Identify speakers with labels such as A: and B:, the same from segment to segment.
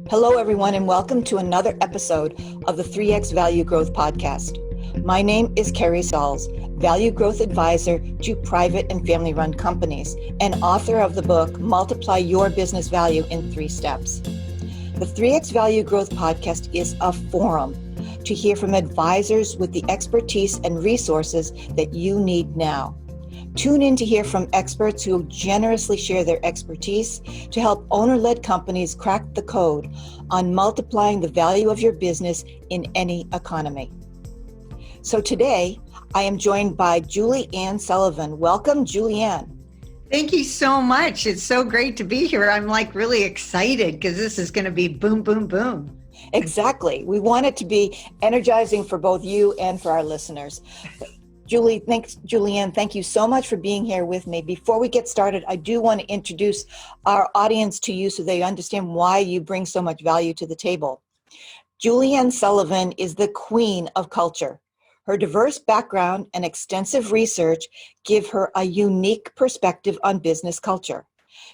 A: Hello, everyone, and welcome to another episode of the 3X Value Growth Podcast. My name is Carrie Sauls, Value Growth Advisor to private and family-run companies, and author of the book, Multiply Your Business Value in 3 Steps. The 3X Value Growth Podcast is a forum to hear from advisors with the expertise and resources that you need now. Tune in to hear from experts who generously share their expertise to help owner-led companies crack the code on multiplying the value of your business in any economy. So today, I am joined by Ann Sullivan. Welcome, Ann.
B: Thank you so much. It's so great to be here. I'm really excited because this is going to be boom, boom, boom.
A: Exactly. We want it to be energizing for both you and for our listeners. Ann, thank you so much for being here with me. Before we get started, I do want to introduce our audience to you so they understand why you bring so much value to the table. Ann Sullivan is the queen of culture. Her diverse background and extensive research give her a unique perspective on business culture.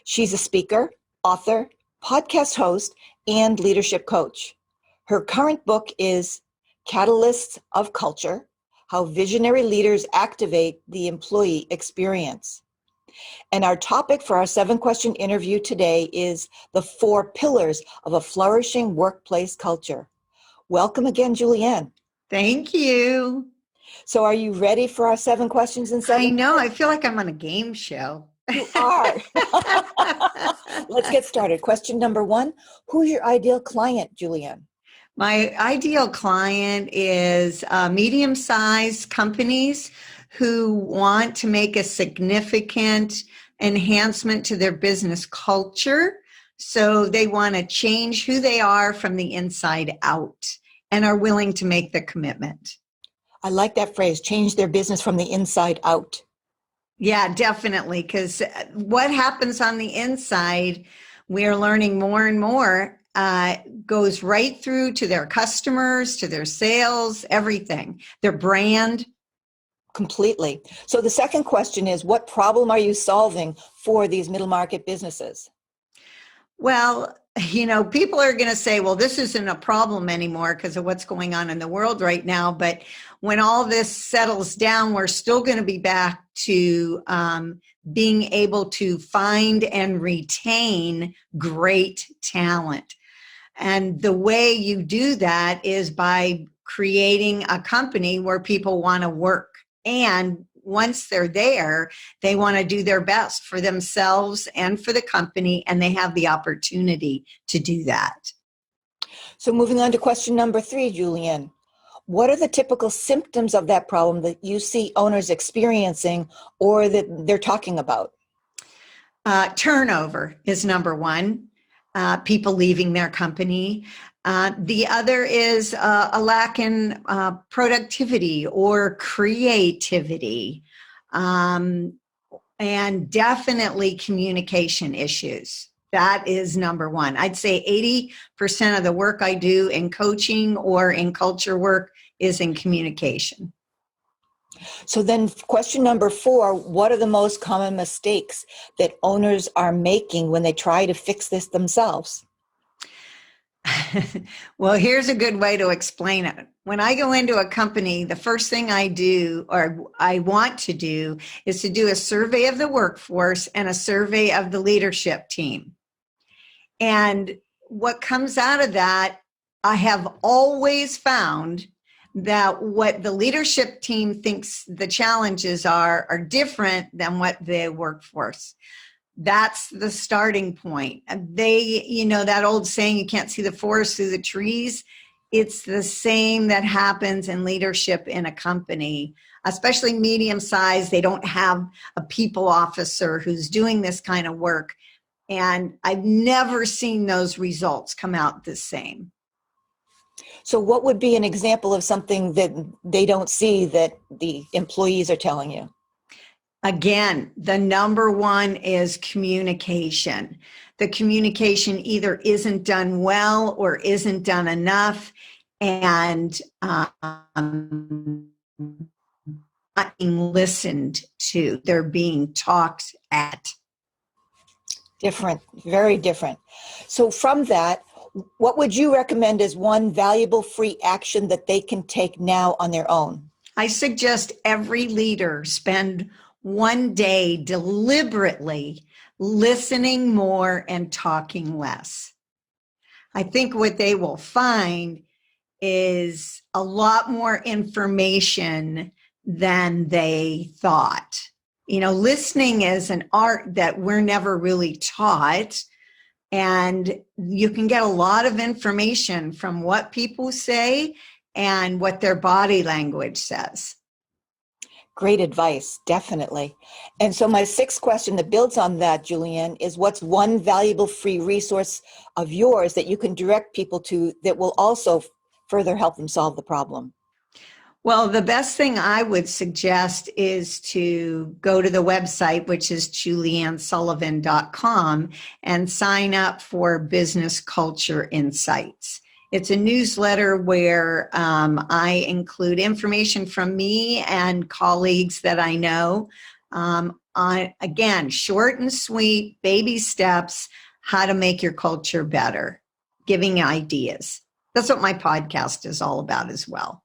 A: She's a speaker, author, podcast host, and leadership coach. Her current book is Catalysts of Culture: How Visionary Leaders Activate the Employee Experience. And our topic for our 7-question interview today is the 4 pillars of a flourishing workplace culture. Welcome again, Ann.
B: Thank you.
A: So are you ready for our 7 questions and 7?
B: I know. I feel like I'm on a game show.
A: You are. Let's get started. Question number 1, who's your ideal client, Ann?
B: My ideal client is medium-sized companies who want to make a significant enhancement to their business culture. So they want to change who they are from the inside out and are willing to make the commitment.
A: I like that phrase, change their business from the inside out.
B: Yeah, definitely. Because what happens on the inside, we're learning more and more, goes right through to their customers, to their sales, everything, their brand.
A: Completely. So the second question is, what problem are you solving for these middle market businesses?
B: Well, people are going to say, well, this isn't a problem anymore because of what's going on in the world right now. But when all this settles down, we're still going to be back to being able to find and retain great talent. And the way you do that is by creating a company where people want to work. And once they're there, they want to do their best for themselves and for the company, and they have the opportunity to do that.
A: So moving on to question number 3, Ann, what are the typical symptoms of that problem that you see owners experiencing or that they're talking about?
B: Turnover is number 1. People leaving their company. The other is a lack in productivity or creativity, and definitely communication issues. That is number 1. I'd say 80% of the work I do in coaching or in culture work is in communication.
A: So then question number 4, what are the most common mistakes that owners are making when they try to fix this themselves?
B: Well, here's a good way to explain it. When I go into a company, the first thing I do or I want to do is to do a survey of the workforce and a survey of the leadership team. And what comes out of that, I have always found that what the leadership team thinks the challenges are different than what the workforce. That's the starting point. They, that old saying, you can't see the forest through the trees. It's the same that happens in leadership in a company, especially medium size. They don't have a people officer who's doing this kind of work. And I've never seen those results come out the same.
A: So what would be an example of something that they don't see that the employees are telling you?
B: Again, the number 1 is communication. The communication either isn't done well or isn't done enough, and not being listened to. They're being talked at.
A: Different, very different. So from that, What would you recommend as one valuable free action that they can take now on their own?
B: I suggest every leader spend one day deliberately listening more and talking less. I think what they will find is a lot more information than they thought. Listening is an art that we're never really taught. And you can get a lot of information from what people say and what their body language says.
A: Great advice, definitely. And so my sixth question that builds on that, Julianne, is what's one valuable free resource of yours that you can direct people to that will also further help them solve the problem?
B: Well, the best thing I would suggest is to go to the website, which is juliannesullivan.com, and sign up for Business Culture Insights. It's a newsletter where I include information from me and colleagues that I know on, again, short and sweet, baby steps, how to make your culture better, giving ideas. That's what my podcast is all about as well.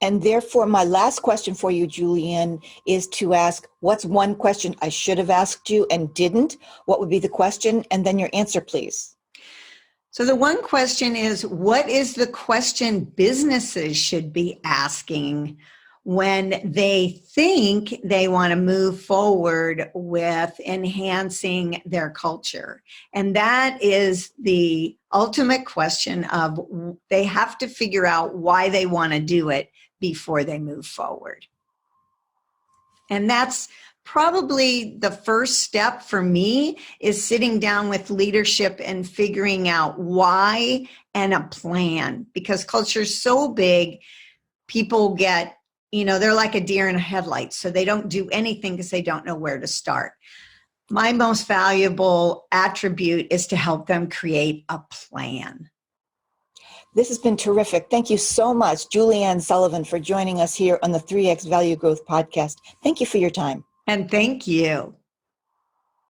A: And therefore, my last question for you, Julianne, is to ask, what's one question I should have asked you and didn't? What would be the question? And then your answer, please.
B: So the one question is, what is the question businesses should be asking when they think they want to move forward with enhancing their culture? And that is the ultimate question of they have to figure out why they want to do it before they move forward. And that's probably the first step for me, is sitting down with leadership and figuring out why and a plan, because culture is so big. People get, they're like a deer in a headlight. So they don't do anything because they don't know where to start. My most valuable attribute is to help them create a plan.
A: This has been terrific. Thank you so much, Julianne Sullivan, for joining us here on the 3X Value Growth Podcast. Thank you for your time.
B: And thank you.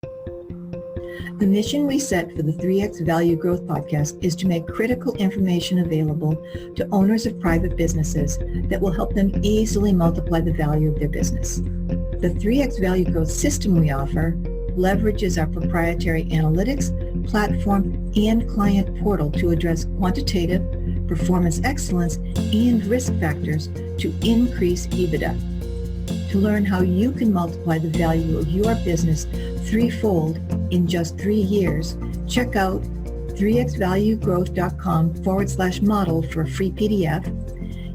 A: The mission we set for the 3X Value Growth Podcast is to make critical information available to owners of private businesses that will help them easily multiply the value of their business. The 3X Value Growth system we offer leverages our proprietary analytics, platform, and client portal to address quantitative, performance excellence, and risk factors to increase EBITDA. To learn how you can multiply the value of your business threefold in just 3 years, check out 3xvaluegrowth.com/model for a free PDF.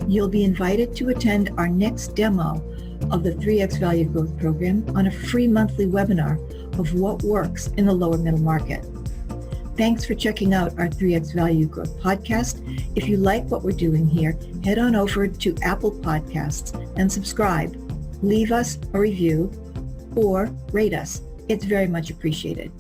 A: You'll be invited to attend our next demo of the 3X Value Growth Program on a free monthly webinar of what works in the lower middle market. Thanks for checking out our 3X Value Growth Podcast. If you like what we're doing here, head on over to Apple Podcasts and subscribe. Leave us a review or rate us. It's very much appreciated.